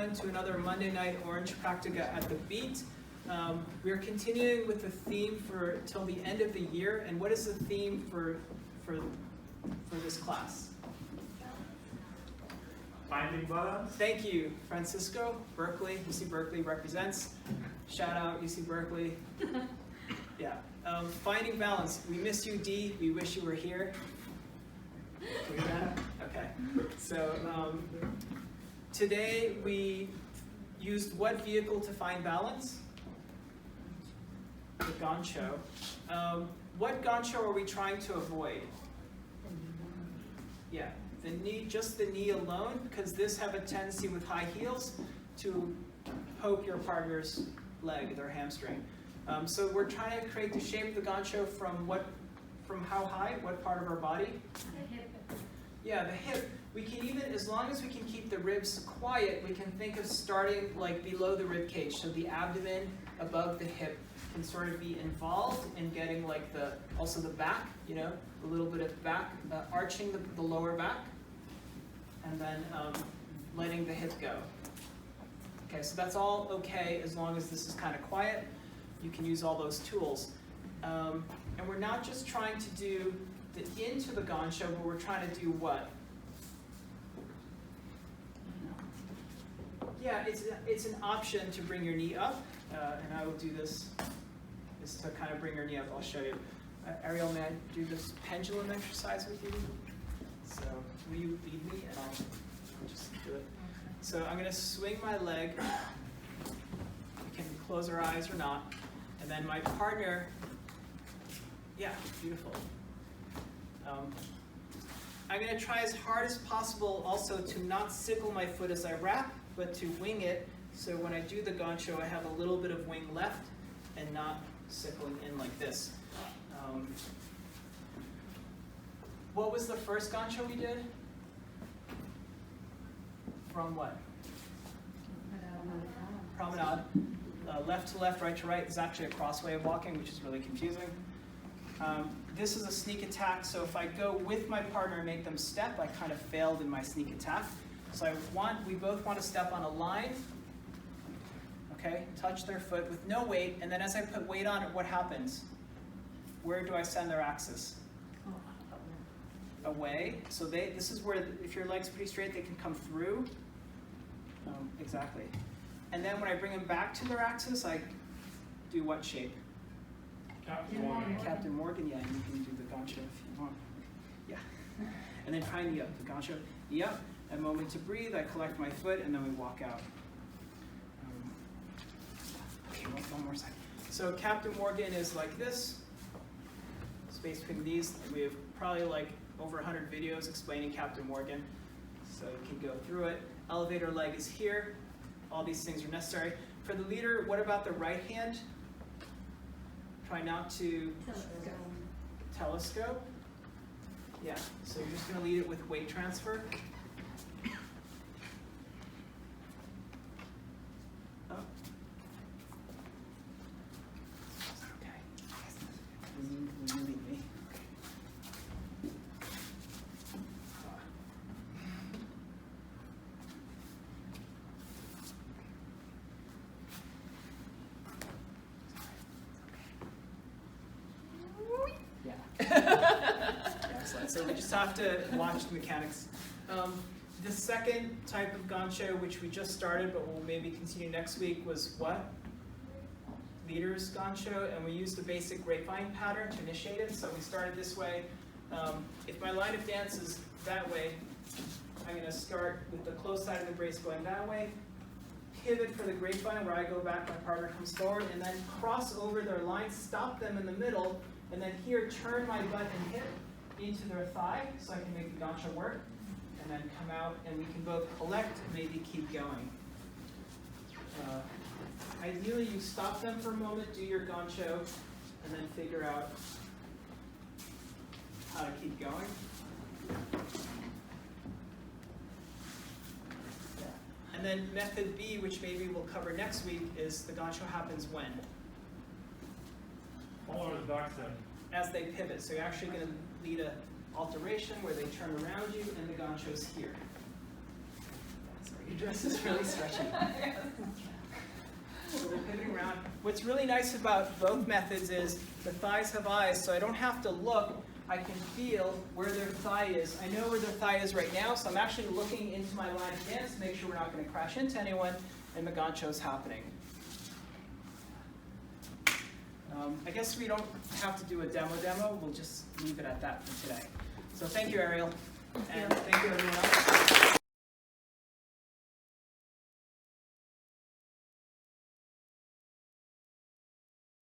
To another Monday night Orange Practica at the Beat. We are continuing with the theme for till the end of the year. And what is the theme for this class? Finding balance. Thank you, Francisco. Berkeley, UC Berkeley represents. Shout out UC Berkeley. Yeah. Finding balance. We miss you, D. We wish you were here. Can we do that? Okay. So today we used what vehicle to find balance? The gancho. What gancho are we trying to avoid? Yeah, the knee, just the knee alone, because this have a tendency with high heels to poke your partner's leg, their hamstring. So we're trying to create the shape of the gancho from how high? What part of our body? The hip. Yeah, the hip. We can even, as long as we can keep the ribs quiet, we can think of starting like below the rib cage. So the abdomen above the hip can sort of be involved in getting like also the back, you know, a little bit of back, arching the lower back, and then letting the hip go. Okay, so that's all okay as long as this is kind of quiet. You can use all those tools. And we're not just trying to do the into the gancho, but we're trying to do what? Yeah, it's an option to bring your knee up, and I will do this to kind of bring your knee up. I'll show you. Ariel, may I do this pendulum exercise with you? So will you lead me, and I'll just do it. So I'm going to swing my leg. We can close our eyes or not. And then my partner, yeah, beautiful. I'm going to try as hard as possible also to not sickle my foot as I wrap, but to wing it. So when I do the gancho, I have a little bit of wing left and not sickling in like this. What was the first gancho we did? From what? Promenade. Left to left, right to right is actually a cross way of walking, which is really confusing. This is a sneak attack, so if I go with my partner and make them step, I kind of failed in my sneak attack. So we both want to step on a line, okay, touch their foot with no weight, and then as I put weight on it, what happens? Where do I send their axis? Away. So this is where, if your leg's pretty straight, they can come through. Exactly. And then when I bring them back to their axis, I do what shape? Captain Morgan. Captain Morgan, yeah, and you can do the gancho if you want. Yeah. And then try and knee up. The gancho, knee up. A moment to breathe, I collect my foot, and then we walk out. Okay, one more second. So Captain Morgan is like this. Space between these. We have probably like over 100 videos explaining Captain Morgan. So you can go through it. Elevator leg is here. All these things are necessary. For the leader, what about the right hand? Try not to telescope. Yeah, so you're just going to lead it with weight transfer. Oh. Okay. Will you lead me? So we just have to watch the mechanics. The second type of gancho, which we just started, but we'll maybe continue next week, was what? Leader's gancho, and we used the basic grapevine pattern to initiate it. So we started this way. If my line of dance is that way, I'm going to start with the close side of the brace going that way, pivot for the grapevine where I go back, my partner comes forward, and then cross over their line, stop them in the middle, and then here turn my butt and hip into their thigh so I can make the gancho work, and then come out, and we can both collect and maybe keep going. Ideally, you stop them for a moment, do your gancho, and then figure out how to keep going. And then method B, which maybe we'll cover next week, is the gancho happens when? Follow the back step. As they pivot. So you're actually going to lead an alteration where they turn around you and the gancho's here. Sorry. dress is really stretchy. So they're pivoting around. What's really nice about both methods is the thighs have eyes, so I don't have to look. I can feel where their thigh is. I know where their thigh is right now, so I'm actually looking into my line of dance to make sure we're not going to crash into anyone, and the gancho is happening. I guess we don't have to do a demo. We'll just leave it at that for today. So thank you, Ariel, and thank you, everyone else.